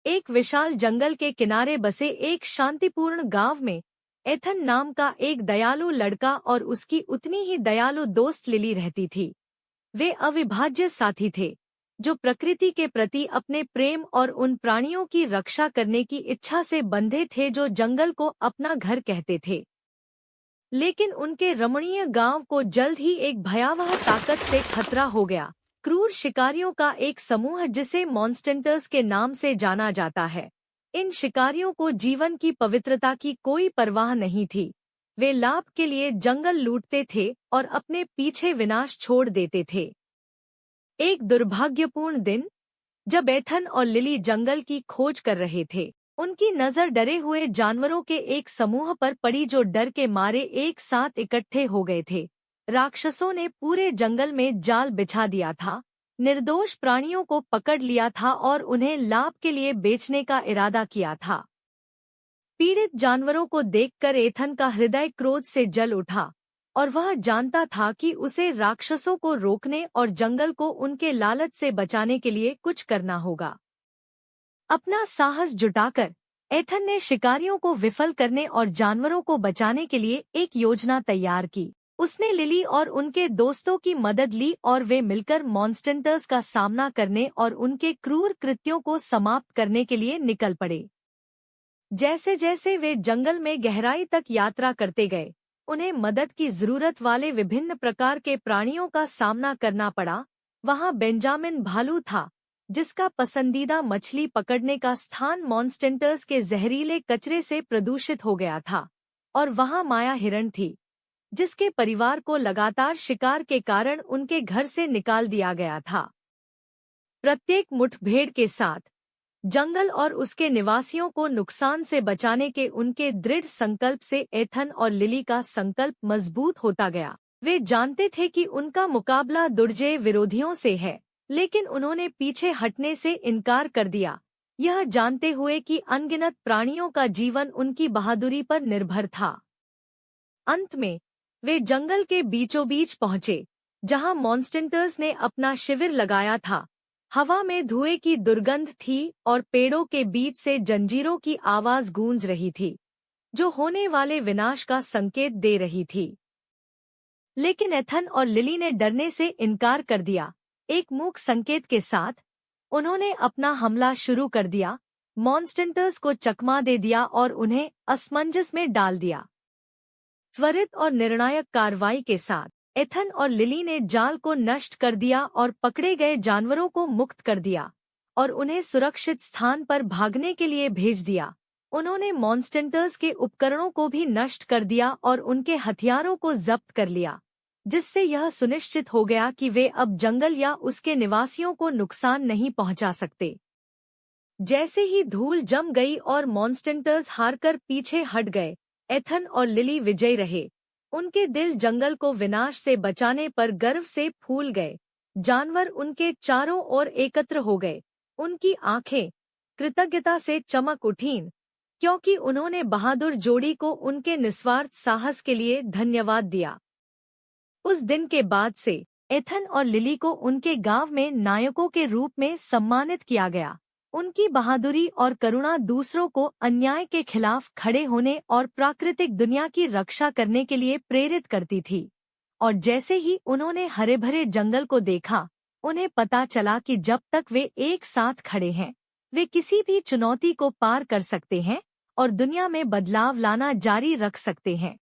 एक विशाल जंगल के किनारे बसे एक शांतिपूर्ण गांव में एथन नाम का एक दयालु लड़का और उसकी उतनी ही दयालु दोस्त लिली रहती थी। वे अविभाज्य साथी थे, जो प्रकृति के प्रति अपने प्रेम और उन प्राणियों की रक्षा करने की इच्छा से बंधे थे जो जंगल को अपना घर कहते थे। लेकिन उनके रमणीय गांव को जल्द ही एक भयावह ताकत से खतरा हो गया। क्रूर शिकारियों का एक समूह जिसे मॉन्स्टर्स के नाम से जाना जाता है। इन शिकारियों को जीवन की पवित्रता की कोई परवाह नहीं थी। वे लाभ के लिए जंगल लूटते थे और अपने पीछे विनाश छोड़ देते थे। एक दुर्भाग्यपूर्ण दिन, जब एथन और लिली जंगल की खोज कर रहे थे, उनकी नजर डरे हुए जानवरों के एक समूह पर पड़ी जो डर के मारे एक साथ इकट्ठे हो गए थे। राक्षसों ने पूरे जंगल में जाल बिछा दिया था, निर्दोष प्राणियों को पकड़ लिया था और उन्हें लाभ के लिए बेचने का इरादा किया था। पीड़ित जानवरों को देखकर एथन का हृदय क्रोध से जल उठा और वह जानता था कि उसे राक्षसों को रोकने और जंगल को उनके लालच से बचाने के लिए कुछ करना होगा। अपना साहस जुटाकर एथन ने शिकारियों को विफल करने और जानवरों को बचाने के लिए एक योजना तैयार की। उसने लिली और उनके दोस्तों की मदद ली और वे मिलकर मॉन्स्टर्स का सामना करने और उनके क्रूर कृत्यों को समाप्त करने के लिए निकल पड़े। जैसे जैसे वे जंगल में गहराई तक यात्रा करते गए, उन्हें मदद की जरूरत वाले विभिन्न प्रकार के प्राणियों का सामना करना पड़ा। वहां बेंजामिन भालू था, जिसका पसंदीदा मछली पकड़ने का स्थान मॉन्स्टर्स के जहरीले कचरे से प्रदूषित हो गया था। और वहां माया हिरण थी, जिसके परिवार को लगातार शिकार के कारण उनके घर से निकाल दिया गया था। प्रत्येक मुठभेड़ के साथ जंगल और उसके निवासियों को नुकसान से बचाने के उनके दृढ़ संकल्प से एथन और लिली का संकल्प मजबूत होता गया। वे जानते थे कि उनका मुकाबला दुर्जय विरोधियों से है, लेकिन उन्होंने पीछे हटने से इनकार कर दिया, यह जानते हुए कि अनगिनत प्राणियों का जीवन उनकी बहादुरी पर निर्भर था। अंत में वे जंगल के बीचों बीच पहुंचे, जहां मॉन्स्टर्स ने अपना शिविर लगाया था। हवा में धुएं की दुर्गंध थी और पेड़ों के बीच से जंजीरों की आवाज गूंज रही थी, जो होने वाले विनाश का संकेत दे रही थी। लेकिन एथन और लिली ने डरने से इनकार कर दिया। एक मूक संकेत के साथ उन्होंने अपना हमला शुरू कर दिया, मॉन्स्टर्स को चकमा दे दिया और उन्हें असमंजस में डाल दिया। त्वरित और निर्णायक कार्रवाई के साथ एथन और लिली ने जाल को नष्ट कर दिया और पकड़े गए जानवरों को मुक्त कर दिया और उन्हें सुरक्षित स्थान पर भागने के लिए भेज दिया। उन्होंने मॉन्स्टर्स के उपकरणों को भी नष्ट कर दिया और उनके हथियारों को जब्त कर लिया, जिससे यह सुनिश्चित हो गया कि वे अब जंगल या उसके निवासियों को नुकसान नहीं पहुंचा सकते। जैसे ही धूल जम गई और मॉन्स्टर्स हारकर पीछे हट गए, एथन और लिली विजयी रहे। उनके दिल जंगल को विनाश से बचाने पर गर्व से फूल गए। जानवर उनके चारों ओर एकत्र हो गए। उनकी आंखें कृतज्ञता से चमक उठीं, क्योंकि उन्होंने बहादुर जोड़ी को उनके निस्वार्थ साहस के लिए धन्यवाद दिया। उस दिन के बाद से एथन और लिली को उनके गांव में नायकों के रूप में सम्मानित किया गया। उनकी बहादुरी और करुणा दूसरों को अन्याय के खिलाफ खड़े होने और प्राकृतिक दुनिया की रक्षा करने के लिए प्रेरित करती थी। और जैसे ही उन्होंने हरे भरे जंगल को देखा, उन्हें पता चला कि जब तक वे एक साथ खड़े हैं, वे किसी भी चुनौती को पार कर सकते हैं और दुनिया में बदलाव लाना जारी रख सकते हैं।